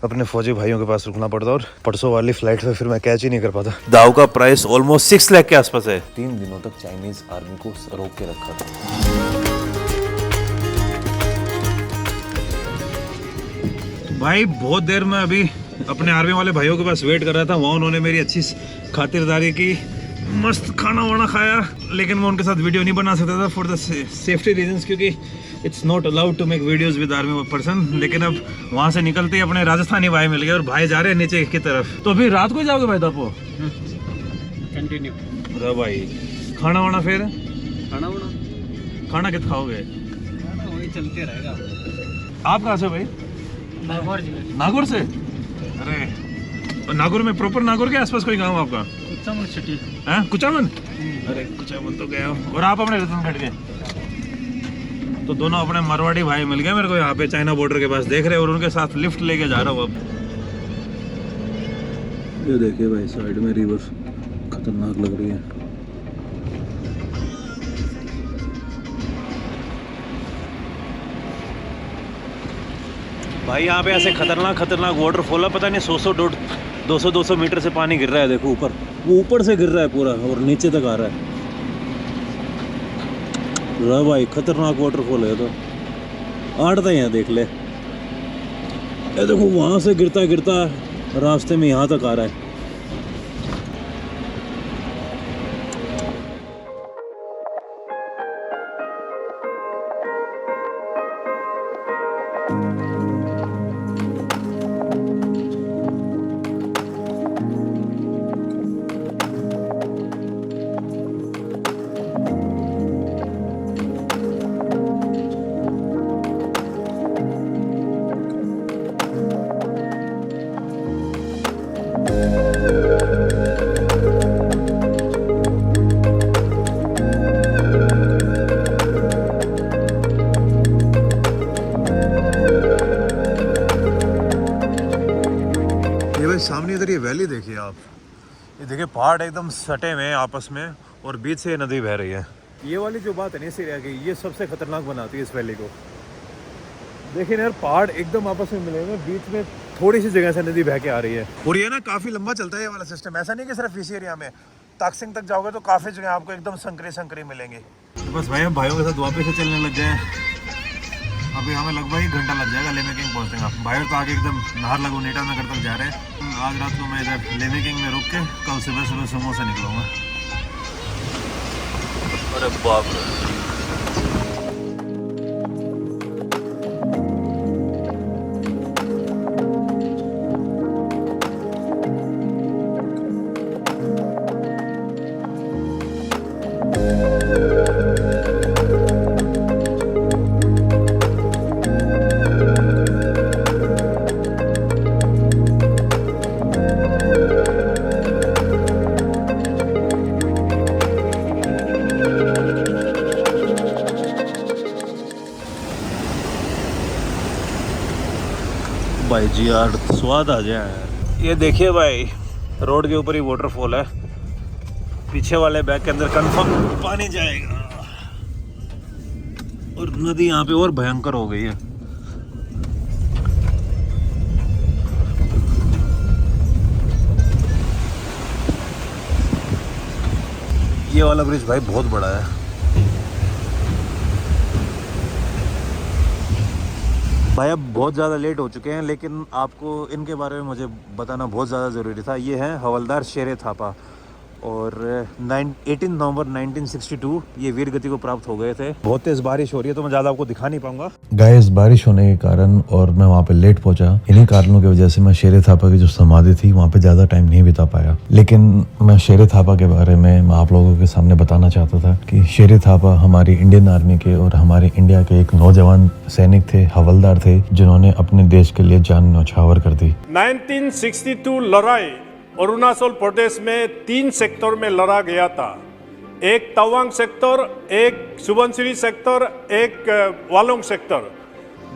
अपने फौजी भाइयों के पास रुकना पड़ता, और परसों वाली फ्लाइट में फिर मैं कैच ही नहीं कर पाता। दाव का प्राइस ऑलमोस्ट 6 लाख के आसपास है। 3 दिनों तक चाइनीज आर्मी को रोक के रखा था। भाई बहुत देर में अभी अपने आर्मी वाले भाइयों के पास वेट कर रहा था, वहाँ उन्होंने मेरी अच्छी खातिरदारी की, मस्त खाना वाना खाया, लेकिन मैं उनके साथ वीडियो नहीं बना सकता था फॉर द सेफ्टी रीजंस, क्योंकि it's not allowed to make videos with army person. लेकिन अब वहाँ से निकलते ही अपने राजस्थानी भाई मिल गए और भाई जा रहे हैं नीचे की तरफ। तो अभी रात को ही जाओगे भाई दापो? कंटिन्यू भाई खाना वाना फिर खाना कितना खाओगे? वही चलते रहेगा। आप कहाँ से भाई? नागौर जिले। नागौर से? अरे नागौर में प्रॉपर नागौर के आसपास कोई गांव आपका? कुचामन सिटी। हैं कुचामन? अरे कुचामन तो गया हूँ। और आप अपने रतनगढ़ के? तो दोनों अपने मारवाड़ी भाई मिल गए मेरे को यहाँ पे चाइना बॉर्डर के पास, देख रहे, और उनके साथ लिफ्ट लेके जा रहा हूँ अब। ये देखिए भाई साइड में रिवर खतरनाक लग रही है। भाई यहाँ पे ऐसे खतरनाक वाटरफॉल है, पता नहीं 200 मीटर से पानी गिर रहा है। देखो ऊपर, वो ऊपर से गिर रहा है पूरा और नीचे तक आ रहा है। भाई खतरनाक वाटरफॉल है। तो आड़ता यहाँ देख ले, ये देखो वहां से गिरता रास्ते में यहाँ तक आ रहा है। सामने इधर ये वैली देखिए आप, ये देखिए पहाड़ एकदम सटे हुए हैं आपस में और बीच से ये नदी बह रही है। ये वाली जो बात है ना इस एरिया की, ये सबसे खतरनाक बनाती है इस वैली को। देखिए यार पहाड़ एकदम आपस में मिले हुए, बीच में थोड़ी सी जगह से नदी बह के आ रही है। और ये ना काफी लंबा चलता है ये वाला सिस्टम, ऐसा नहीं कि सिर्फ इसी एरिया में। ताकसिंग तक जाओगे तो काफी जगह आपको एकदम संकरी मिलेंगी। तो बस भाई हम भाइयों के साथ वापस से चलने लग गए। अभी हमें लगभग 1 घंटा लग जाएगा लेमे किंग पहुँचने का। भाई तो आगे एकदम नाहरलगुन ईटानगर तक जा रहे हैं। आज रात को मैं इधर लेमे किंग में रुक के कल सुबह सुमो से निकलूँगा। अरे बाप रे, भाई जी यार स्वाद आ जाए। ये देखिए भाई रोड के ऊपर ही वाटरफॉल है, पीछे वाले बैग के अंदर कंफर्म पानी जाएगा। और नदी यहाँ पे और भयंकर हो गई है। ये वाला ब्रिज भाई बहुत बड़ा है। भाई अब बहुत ज़्यादा लेट हो चुके हैं, लेकिन आपको इनके बारे में मुझे बताना बहुत ज़्यादा ज़रूरी था। ये हैं हवलदार शेर थापा, और 18 नवंबर 1962 ये वीर गति को प्राप्त हो गए थे। बहुत तेज बारिश हो रही है तो मैं ज़्यादा आपको दिखा नहीं पाऊंगा। गाइस बारिश होने के कारण और मैं वहाँ पे लेट पहुंचा, इन्हीं कारणों की वजह से मैं शेर थापा की जो समाधि थी वहाँ पे ज़्यादा टाइम नहीं बिता पाया। लेकिन मैं शेर थापा के बारे में मैं आप लोगों के सामने बताना चाहता था कि शेर थापा हमारी इंडियन आर्मी के और हमारे इंडिया के एक नौजवान सैनिक थे, हवलदार थे, जिन्होंने अपने देश के लिए जान न्यौछावर कर दी। 1962 लड़ाई अरुणाचल प्रदेश में 3 सेक्टर में लड़ा गया था। एक तवांग सेक्टर, एक सुबनसिरी सेक्टर, एक वालोंग सेक्टर।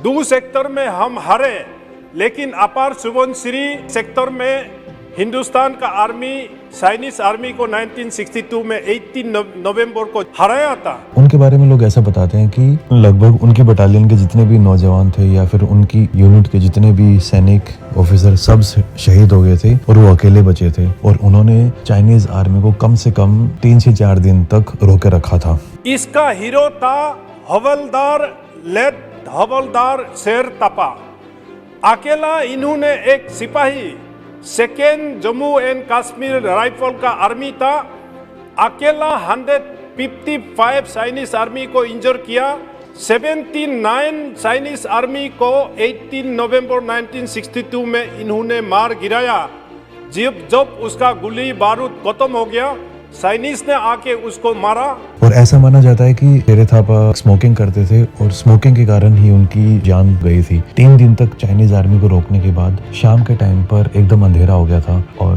2 सेक्टर में हम हारे, लेकिन अपार सुबनसिरी सेक्टर में हिंदुस्तान का आर्मी चाइनीज आर्मी को 1962 में 18 नवंबर को हराया था। उनके बारे में लोग ऐसा बताते हैं कि लगभग उनकी बटालियन के जितने भी नौजवान थे या फिर उनकी यूनिट के जितने भी सैनिक ऑफिसर सब शहीद हो गए थे और वो अकेले बचे थे और उन्होंने चाइनीज आर्मी को कम से कम 3 से 4 दिन तक रोके रखा था। इसका हीरो था हवलदार शेर थापा। अकेला इन्होंने एक सिपाही second Jammu and Kashmir rifle का आर्मी था, अकेला 155 चाइनीज आर्मी को इंजर किया। 79 चाइनीज आर्मी को 18 नवंबर 1962 में इन्होंने मार गिराया। जब उसका गोली बारूद खत्म हो गया, चाइनीज ने आके उसको मारा। और ऐसा माना जाता है कि शेर थापा स्मोकिंग करते थे और स्मोकिंग के कारण ही उनकी जान गई थी। 3 दिन तक चाइनीज आर्मी को रोकने के बाद शाम के टाइम पर एकदम अंधेरा हो गया था और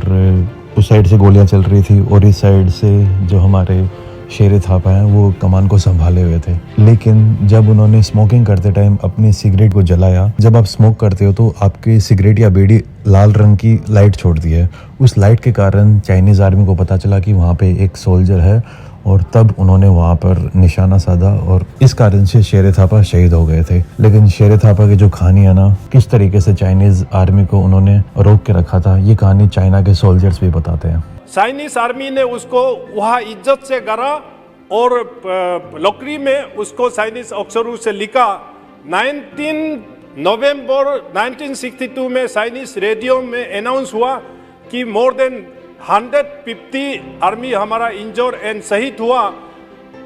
उस साइड से गोलियां चल रही थी और इस साइड से जो हमारे शेर थापा हैं वो कमान को संभाले हुए थे। लेकिन जब उन्होंने स्मोकिंग करते टाइम अपनी सिगरेट को जलाया, जब आप स्मोक करते हो तो आपकी सिगरेट या बीड़ी लाल रंग की लाइट छोड़ती है। उस लाइट के कारण चाइनीज आर्मी को पता चला कि वहाँ पे एक सोल्जर है और तब उन्होंने वहाँ पर निशाना साधा और इस कारण से शेर थापा शहीद हो गए थे। लेकिन शेर थापा की जो कहानी है ना, किस तरीके से चाइनीज आर्मी को उन्होंने रोक के रखा था, ये कहानी चाइना के सोल्जर्स भी बताते हैं। चाइनीज आर्मी ने उसको वहाँ इज्जत से गरा और लकड़ी में उसको चाइनीज अक्षरों से लिखा। 19 नवंबर 1962 में चाइनीज रेडियो में अनाउंस हुआ कि मोर देन 150 आर्मी हमारा इंजर एंड शहीद हुआ।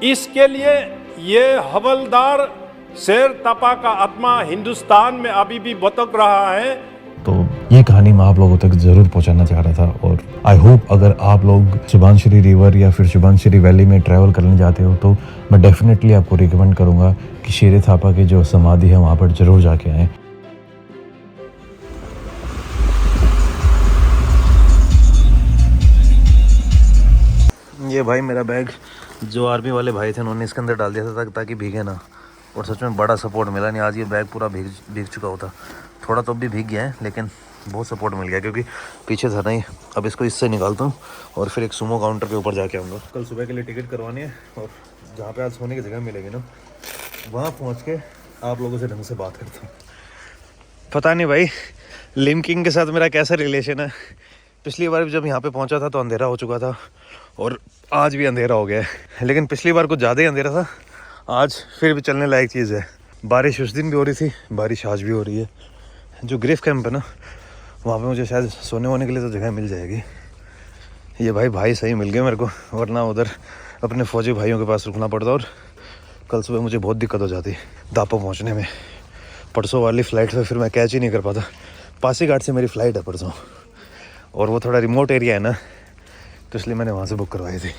इसके लिए ये हवलदार शेर थापा का आत्मा हिंदुस्तान में अभी भी भटक रहा है। तो ये कहानी मैं आप लोगों तक जरूर पहुंचाना चाह रहा था और आई होप अगर आप लोग सुबनसिरी रिवर या फिर सुबनसिरी वैली में ट्रैवल करने जाते हो तो मैं डेफिनेटली आपको रिकमेंड करूंगा कि शेर थापा की जो समाधि है वहाँ पर जरूर जाके आएँ। ये भाई मेरा बैग जो आर्मी वाले भाई थे उन्होंने इसके अंदर डाल दिया था ताकि भीगे ना, और सच में बड़ा सपोर्ट मिला। नहीं आज ये बैग पूरा भीग चुका होता, थोड़ा तो भी भीग गया है लेकिन बहुत सपोर्ट मिल गया क्योंकि पीछे था नहीं। अब इसको इससे निकालता हूँ और फिर एक सुमो काउंटर के ऊपर जाके आऊँगा। कल सुबह के लिए टिकट करवानी है और जहाँ पे आज सोने की जगह मिलेगी ना वहाँ पहुँच के आप लोगों से ढंग से बात करता हूँ। पता नहीं भाई लिमकिंग के साथ मेरा कैसा रिलेशन है। पिछली बार जब यहाँ पे पहुँचा था तो अंधेरा हो चुका था और आज भी अंधेरा हो गया है, लेकिन पिछली बार कुछ ज़्यादा ही अंधेरा था। आज फिर भी चलने लायक चीज़ है। बारिश उस दिन भी हो रही थी, बारिश आज भी हो रही है। जो ग्रेफ कैंप है ना वहाँ पे मुझे शायद सोने वोने के लिए तो जगह मिल जाएगी। ये भाई सही मिल गए मेरे को, वरना उधर अपने फौजी भाइयों के पास रुकना पड़ता और कल सुबह मुझे बहुत दिक्कत हो जाती दापो पहुँचने में। परसों वाली फ़्लाइट पर फिर मैं कैच ही नहीं कर पाता। पासीघाट से मेरी फ़्लाइट है परसों और वो थोड़ा रिमोट एरिया है ना तो इसलिए मैंने वहाँ से बुक करवाई थी।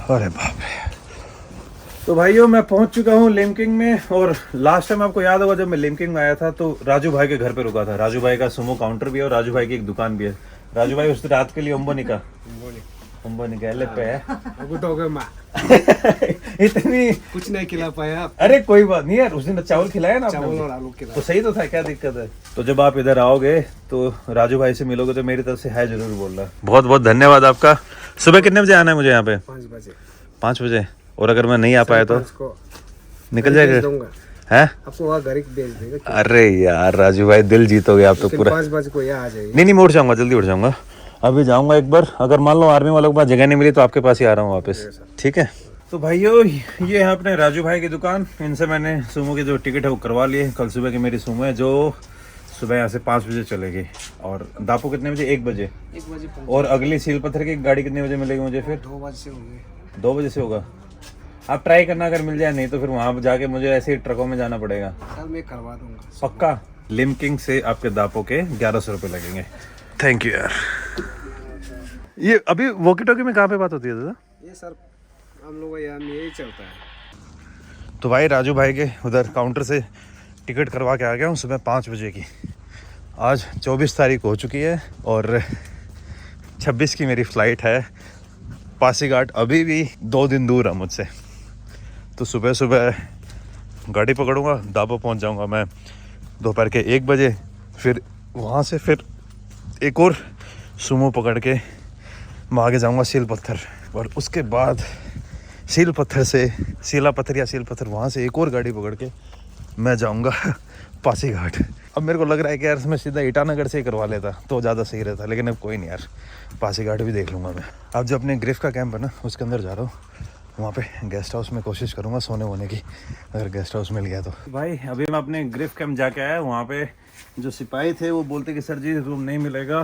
अरे बाप रे। तो भाइयों मैं पहुंच चुका हूं लिमकिंग में और लास्ट टाइम आपको याद होगा जब मैं लिमकिंग में आया था तो राजू भाई के घर पे रुका था। राजू भाई का सुमो काउंटर भी है और राजू भाई की एक दुकान भी है। राजू भाई उस रात के लिए उम्बो निकाले पे इतनी कुछ नहीं खिला पाया। अरे कोई बात नहीं यार, उस दिन चावल खिलाया ना चावल और आलू खिलाया तो सही तो था, क्या दिक्कत है। तो जब आप इधर आओगे तो राजू भाई से मिलोगे तो मेरी तरफ से हाय जरूर बोलना। बहुत बहुत धन्यवाद आपका। सुबह कितने बजे आना है मुझे यहाँ पे? 5 बजे। 5 बजे? और अगर मैं नहीं आ पाया तो निकल जाएगा है? आपको वहाँ घर भेज देगा। अरे यार राजू भाई दिल जीतोगे आप तो पूरा। 5 बजे को यहाँ आ जाएगी। नहीं मैं उठ जाऊंगा, जल्दी उठ जाऊंगा। अभी जाऊंगा एक बार, अगर मान लो आर्मी वालों के पास जगह नहीं मिली तो आपके पास ही आ रहा हूँ वापस, ठीक है। तो भाइयों ये है अपने राजू भाई की दुकान। इनसे मैंने सुमो की जो टिकट है वो करवा लिए। कल सुबह की मेरी सुमो है जो सुबह यहाँ से 5 बजे चलेगी और दापो कितने बजे? 1 बजे। 1 बजे। और अगली सील पत्थर की गाड़ी कितने बजे मिलेगी मुझे? फिर 2 बजे से होंगे। 2 बजे से होगा। आप ट्राई करना, अगर मिल जाए, नहीं तो फिर वहाँ जाके मुझे ऐसे ही ट्रकों में जाना पड़ेगा। कल मैं करवा दूंगा पक्का। लिमकिंग से आपके दापो के 1100 रुपये लगेंगे। थैंक यू यार। ये अभी वॉकी टॉकी में कहाँ पे बात होती है दादा? ये सर हम लोग यहाँ में यही चलता है। तो भाई राजू भाई के उधर काउंटर से टिकट करवा के आ गया हूँ सुबह 5 बजे की। आज 24 तारीख हो चुकी है और 26 की मेरी फ़्लाइट है। पासीघाट अभी भी 2 दिन दूर है मुझसे। तो सुबह सुबह गाड़ी पकड़ूंगा, दाबो पहुंच जाऊंगा मैं दोपहर के 1 बजे। फिर वहाँ से फिर एक और सुमो पकड़ के मैं आगे जाऊंगा सील पत्थर, और उसके बाद सील पत्थर से सीला पत्थर या सील पत्थर, वहाँ से एक और गाड़ी पकड़ के मैं जाऊंगा पासीघाट। अब मेरे को लग रहा है कि यार मैं सीधा ईटानगर से ही करवा लेता तो ज़्यादा सही रहता, लेकिन अब कोई नहीं यार, पासीघाट भी देख लूँगा मैं। अब जो अपने ग्रिफ का कैंप है ना, उसके अंदर जा रहा हूँ, वहाँ पे गेस्ट हाउस में कोशिश करूँगा सोने वोने की, अगर गेस्ट हाउस मिल गया तो। भाई अभी मैं अपने ग्रिफ कैंप जाके आया, वहाँ पे जो सिपाही थे वो बोलते कि सर जी रूम नहीं मिलेगा,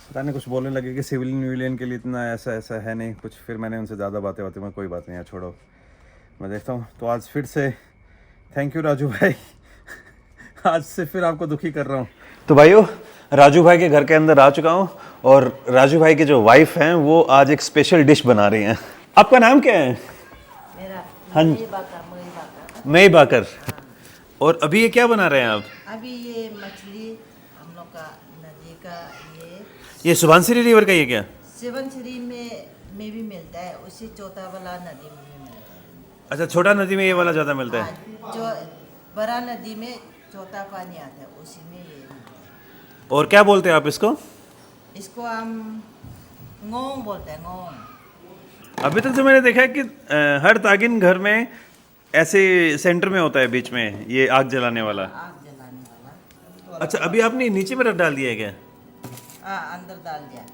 पता नहीं कुछ बोलने लगे कि सिविलियन विलियन के लिए इतना ऐसा ऐसा है नहीं कुछ। फिर मैंने उनसे ज़्यादा बातें में कोई बात नहीं यार छोड़ो, मैं देखता हूँ। तो आज फिर से थैंक यू राजू भाई आज से फिर आपको दुखी कर रहा हूँ। तो भाइयों राजू भाई के घर के अंदर आ चुका हूँ, और राजू भाई की जो वाइफ हैं वो आज एक स्पेशल डिश बना रही हैं। आपका नाम क्या है? मेरा हाँ मई बाकर। और अभी ये क्या बना रहे हैं आप? अभी ये मछली हम लोग का नदी का ये सुबनसिरी रिवर का ये क्या? सिवनसिरी में भी मिलता है, उसी चौथा वाला नदी में भी मिलता है। अच्छा, छोटा नदी में ये वाला ज़्यादा मिलता है? हाँ, जो बड़ा नदी में चौथा पानी आता है उसी में ये मिलता है। और क्या बोलते हैं आप इसको? इसको हम ngong बोलते हैं, ngong। अभी तक तो मैंने देखा है कि हर तागिन घर में ऐसे सेंटर में होता है बीच में ये आग जलाने वाला। आग जलाने वाला। अच्छा, अभी आपने नीचे में रख डाल दिया है क्या? हाँ, अंदर डाल दिया।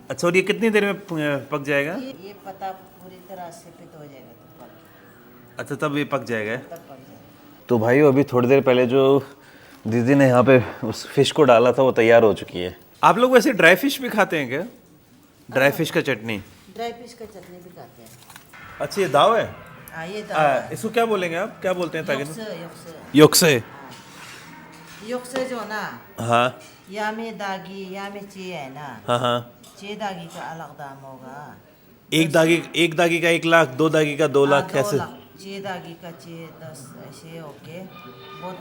अच्छा, और ये कितनी देर में पक जाएगा? ये पता पूरी तरह से पित हो जाएगा तो पक, अच्छा, तब ये पक जाएगा। तब पक जाएगा। तो भाइयों अभी थोड़ी देर पहले जो दीदी ने यहाँ पे उस फिश को डाला था वो तैयार हो चुकी है। आप लोग वैसे ड्राई फिश भी खाते हैं क्या? ड्राई फिश का चटनी? ड्राई फिश का चटनी भी खाते हैं। अच्छा, ये दाव है? हाँ, ये दाल इसको क्या बोलेंगे आप? क्या बोलते हैं तागिन? योक्से योक्से। योक्से जो ना, हाँ या में दागी या में चे है ना, हाँ हाँ। चे दागी का अलग दाम होगा। एक दागी का 1 लाख, 2 दागी का 2 लाख, कैसे? चे दागी का 10 ऐसे होके बहुत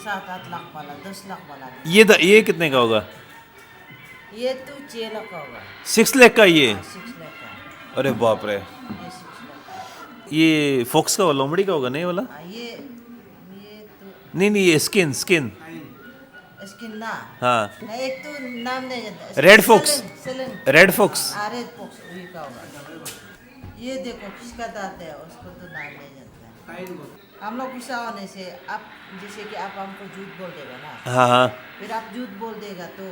7-8 लाख वाला, 10 लाख वाला। ये कितने का होगा? ये तो 6 लाख का होगा। 6 लाख का ये? 6 लाख का। अरे बाप रे। ये 6 लाख का। ये फॉक्स का लोमड़ी का होगा नहीं वाला? हाँ, ये तो नहीं, ये स्किन स्किन ना। हाँ, नहीं, एक तो नाम नहीं जानता। Red fox. सलन। Red fox. रेड फॉक्स वही का होगा। ये देखो किसका दांत है, उसको तो नाम नहीं जानता। हम लोग गुस्सा होने से आप जैसे कि आप हमको झूठ बोल देगा ना, हाँ हाँ। फिर आप झूठ बोल देगा तो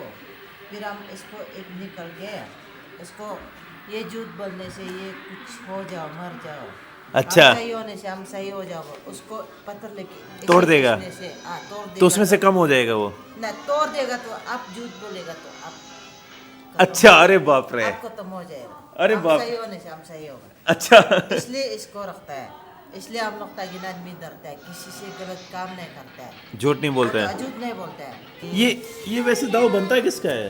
फिर हम इसको एक निकल के इसको ये झूठ बोलने से ये कुछ हो जाओ, मर जाओ। अच्छा। हम सही होने से हम सही हो जाओ, उसको पत्थर लेके तोड़ देगा। तोड़ देगा तो उसमें से कम हो जाएगा वो? ना, तोड़ देगा तो आप झूठ बोलेगा तो आप अच्छा, अरे बाप रे। आप खत्म हो जाएगा। अरे हम बाप। सही होने से हम सही होगा, अच्छा। इसलिए इसको रखता है। इसलिए हम लोग तागिन आदमी डरता है, किसी से गलत काम नहीं करता है, झूठ नहीं बोलते हैं। झूठ नहीं बोलता है। ये वैसे दाव बनता है किसका है?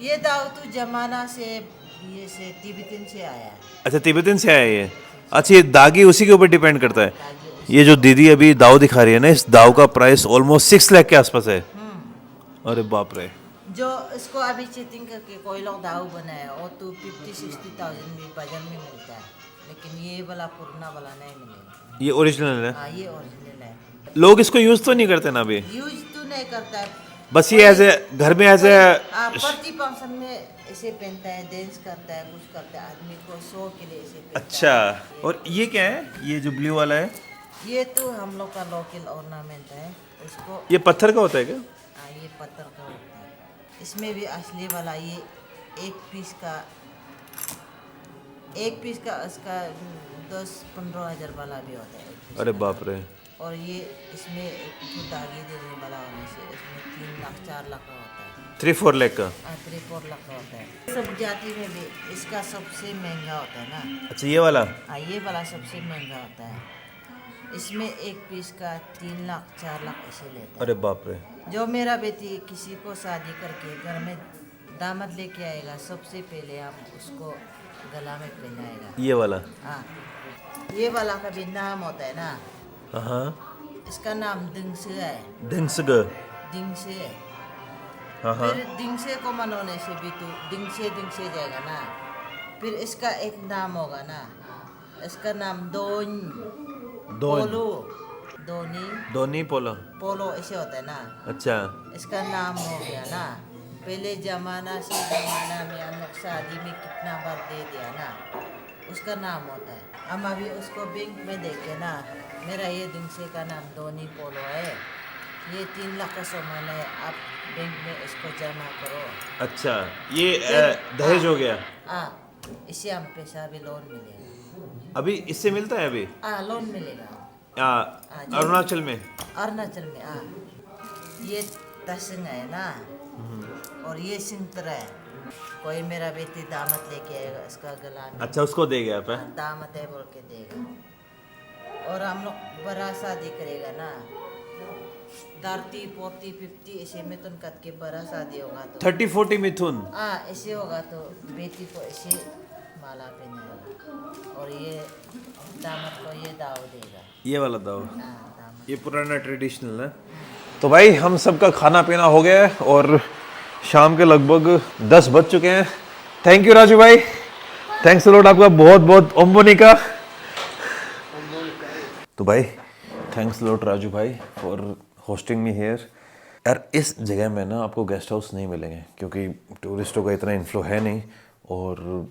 ये दाव तो जमाना से ये से तिब्बतन से आया है। अच्छा, तिब्बतन से आया ये। अच्छा, ये दागी उसी के ऊपर डिपेंड करता है। ताकि ये जो दीदी अभी दाव दिखा रही है ना, इस दाव का प्राइस ऑलमोस्ट 6 लाख के आसपास है। अरे बाप रे। जो इसको अभी चेटिंग करके कोई लोग दाव बनाया वो तो 50-60,000 में बाजार में मिलता है, लेकिन ये वाला पुराना वाला नहीं मिलेगा। ये ओरिजिनल है? हाँ, ये ओरिजिनल है। लोग इसको यूज तो नहीं करते ना अभी? यूज तो नहीं करता है, बस ये ऐसे घर में ऐसे। पार्टी फंक्शन में ऐसे पहनता है, डांस करता है, कुछ करता है, आदमी को शो के लिए ऐसे पहनता अच्छा, है। और ये क्या है? ये जो ब्लू वाला है ये तो हम लोग का लोकल ऑर्नामेंट है। इसको ये पत्थर का होता है क्या? हाँ, ये पत्थर का होता है। इसमें भी असली वाला ये एक पीस का इसका 10-15 हज़ार वाला भी होता है। अरे बाप रे। और ये इसमें एक तो दागी देने वाला होने से इसमें 3 लाख 4 लाख का होता है। 3-4 लाख का? 3-4 लाख का होता है। सब जाति में भी इसका सबसे महंगा होता है ना। अच्छा, ये वाला? हाँ, ये वाला सबसे महंगा होता है। इसमें एक पीस का 3 लाख 4 लाख ऐसे लेता है। अरे बाप रे। जो मेरा बेटी किसी को शादी करके घर में दामाद लेके आएगा, सबसे पहले हम उसको गला में पहनाएगा। ये वाला? हाँ, ये वाला का भी नाम होता है ना। हाँ। इसका नाम दिंगसे है। दिंगसग? दिंगसे। हाँ हाँ। फिर दिंगसे को मनाने से भी तो दिंगसे जाएगा ना। फिर इसका एक नाम होगा ना, इसका नाम दोन दोनी पोलो। पोलो ऐसे होता है ना, अच्छा इसका नाम हो गया ना। पहले जमाना से जमाना में हम लोग शादी में कितना बार दे दिया ना, उसका नाम होता है। हम अभी उसको बैंक में देखे ना, मेरा ये दिन से का नाम दोनी पोलो है, ये 3 लाख का सामान है, आप बैंक में इसको जमा करो। अच्छा, ये दहेज हो गया। हाँ, इससे हम पैसा भी लोन मिलेगा। अभी इससे मिलता है अभी? हाँ, लोन मिलेगा अरुणाचल में। अरुणाचल में। हाँ, ये तसिंग है ना, और ये सिंतरा है। कोई मेरा बेटी दामत लेके आएगा, इसका गला में। अच्छा, उसको देगा आप? हाँ, दामत है बोल के देगा। और हम लोग बड़ा शादी करेगा ना, 30, 40, 50 ऐसे मिथुन कट के बड़ा शादी होगा तो 30-40 मिथुन। हाँ, ऐसे होगा तो बेटी को ऐसे माला पहनाएगा, और ये दामत को ये दाव देगा। ये वाला दाव? हाँ, दामत। ये पुराना ट्रेडिशनल है। तो भाई हम सबका खाना पीना हो गया है और शाम के लगभग 10 बज चुके हैं। थैंक यू राजू भाई, थैंक्स अ लॉट, आपका बहुत बहुत ओम्बोनिका। तो भाई थैंक्स अ लॉट राजू भाई फॉर होस्टिंग मी हियर। यार इस जगह में ना आपको गेस्ट हाउस नहीं मिलेंगे क्योंकि टूरिस्टों का इतना इन्फ्लो है नहीं, और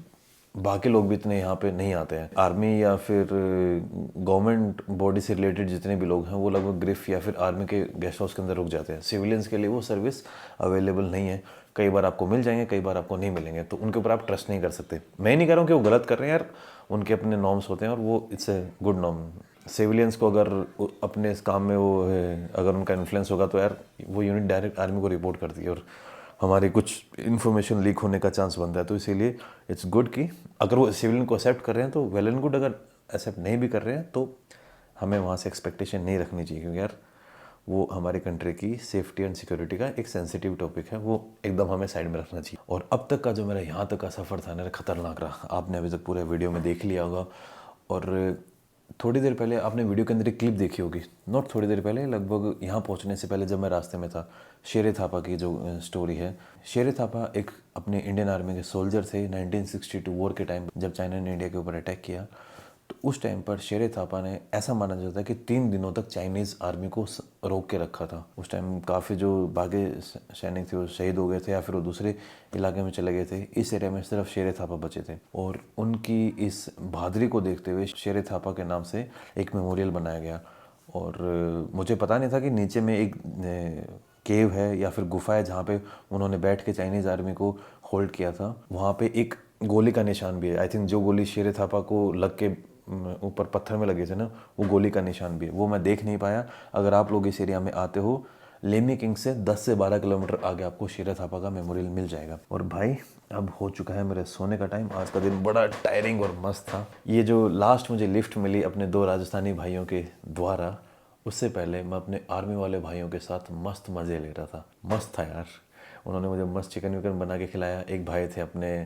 बाकी लोग भी इतने यहाँ पे नहीं आते हैं। आर्मी या फिर गवर्नमेंट बॉडी से रिलेटेड जितने भी लोग हैं वो लगभग ग्रिफ या फिर आर्मी के गेस्ट हाउस के अंदर रुक जाते हैं। सिविलियंस के लिए वो सर्विस अवेलेबल नहीं है। कई बार आपको मिल जाएंगे, कई बार आपको नहीं मिलेंगे, तो उनके ऊपर आप ट्रस्ट नहीं कर सकते। मैं नहीं कह रहा हूँ कि वो गलत कर रहे हैं यार, उनके अपने नॉर्म्स होते हैं और वो it's a good norm. Civilians को अगर अपने इस काम में वो अगर उनका इन्फ्लुएंस होगा तो यार वो यूनिट डायरेक्ट आर्मी को रिपोर्ट करती है और हमारी कुछ इन्फॉर्मेशन लीक होने का चांस बनता है। तो इसीलिए इट्स गुड कि अगर वो सिविलियन को एक्सेप्ट कर रहे हैं तो वेल एंड गुड, अगर एक्सेप्ट नहीं भी कर रहे हैं तो हमें वहाँ से एक्सपेक्टेशन नहीं रखनी चाहिए, क्योंकि यार वो हमारी कंट्री की सेफ्टी एंड सिक्योरिटी का एक सेंसिटिव टॉपिक है, वो एकदम हमें साइड में रखना चाहिए। और अब तक का जो मेरा यहाँ तक का सफ़र था ना, खतरनाक रहा। आपने अभी तक पूरे वीडियो में देख लिया होगा, और थोड़ी देर पहले आपने वीडियो के अंदर एक क्लिप देखी होगी, नॉट थोड़ी देर पहले, लगभग यहाँ पहुँचने से पहले जब मैं रास्ते में था, शेरे थापा की जो स्टोरी है। शेरे थापा एक अपने इंडियन आर्मी के सोल्जर थे। 1962 वॉर के टाइम जब चाइना ने इंडिया के ऊपर अटैक किया, तो उस टाइम पर शेरे थापा ने, ऐसा माना जाता है कि 3 दिनों तक चाइनीज़ आर्मी को रोक के रखा था। उस टाइम काफ़ी जो बाकी सैनिक थे वो शहीद हो गए थे या फिर वो दूसरे इलाके में चले गए थे। इस एरिया में सिर्फ शेरे थापा बचे थे, और उनकी इस बहादुरी को देखते हुए शेरे थापा के नाम से एक मेमोरियल बनाया गया। और मुझे पता नहीं था कि नीचे में एक केव है या फिर गुफा है जहाँ पे उन्होंने बैठ के चाइनीज़ आर्मी को होल्ड किया था। वहाँ पे एक गोली का निशान भी है। आई थिंक जो गोली शेरे थापा को लग के ऊपर पत्थर में लगे थे ना, वो गोली का निशान भी है। वो मैं देख नहीं पाया। अगर आप लोग इस एरिया में आते हो, लेमी किंग से 10 से 12 किलोमीटर आगे आपको शेरे थापा का मेमोरियल मिल जाएगा। और भाई अब हो चुका है मेरे सोने का टाइम। आज का दिन बड़ा टायरिंग और मस्त था। ये जो लास्ट मुझे लिफ्ट मिली अपने 2 राजस्थानी भाइयों के द्वारा, उससे पहले मैं अपने आर्मी वाले भाइयों के साथ मस्त मज़े ले रहा था। मस्त था यार, उन्होंने मुझे मस्त चिकन विकन बना के खिलाया। एक भाई थे अपने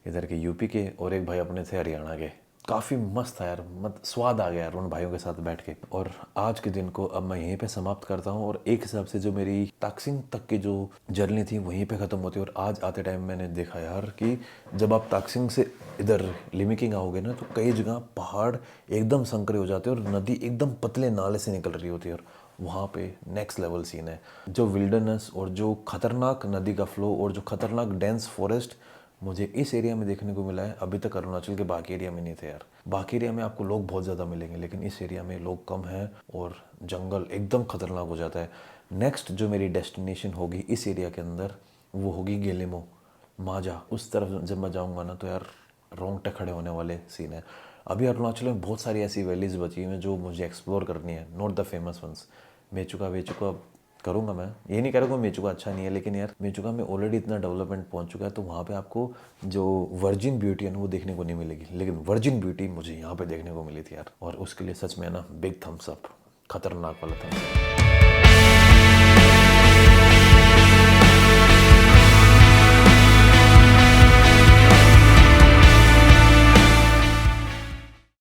इधर के यूपी के और एक भाई अपने थे हरियाणा के। काफ़ी मस्त था यार, स्वाद आ गया यार उन भाइयों के साथ बैठ के। और आज के दिन को अब मैं यहीं पे समाप्त करता हूँ, और एक हिसाब से जो मेरी ताकसिंग तक की जो जर्नी थी वहीं पे ख़त्म होती है। और आज आते टाइम मैंने देखा यार कि जब आप ताकसिंग से इधर लिमिकिंग आओगे ना, तो कई जगह पहाड़ एकदम संकरे हो जाते हैं और नदी एकदम पतले नाले से निकल रही होती है, और वहाँ पे नेक्स्ट लेवल सीन है। जो विल्डरनेस और जो खतरनाक नदी का फ्लो और जो खतरनाक डेंस फॉरेस्ट मुझे इस एरिया में देखने को मिला है, अभी तक अरुणाचल के बाकी एरिया में नहीं थे यार। बाकी एरिया में आपको लोग बहुत ज़्यादा मिलेंगे, लेकिन इस एरिया में लोग कम हैं और जंगल एकदम खतरनाक हो जाता है। नेक्स्ट जो मेरी डेस्टिनेशन होगी इस एरिया के अंदर, वो होगी गेलेमो माजा। उस तरफ जब मैं जाऊँगा ना, तो यार रोंगटे खड़े होने वाले सीन है। अभी अरुणाचल में बहुत सारी ऐसी वैलीज़ बची हुई हैं जो मुझे एक्सप्लोर करनी है, not the famous ones. Mechuka करूँगा मैं, ये नहीं कह रहा हूँ मेचुका अच्छा नहीं है, लेकिन यार मेचुका में ऑलरेडी इतना डेवलपमेंट पहुँच चुका है, तो वहाँ पे आपको जो वर्जिन ब्यूटी है ना वो देखने को नहीं मिलेगी, लेकिन वर्जिन ब्यूटी मुझे यहाँ पे देखने को मिली थी यार। और उसके लिए सच में ना बिग थम्स अप, खतरनाक वाला थम्स अप।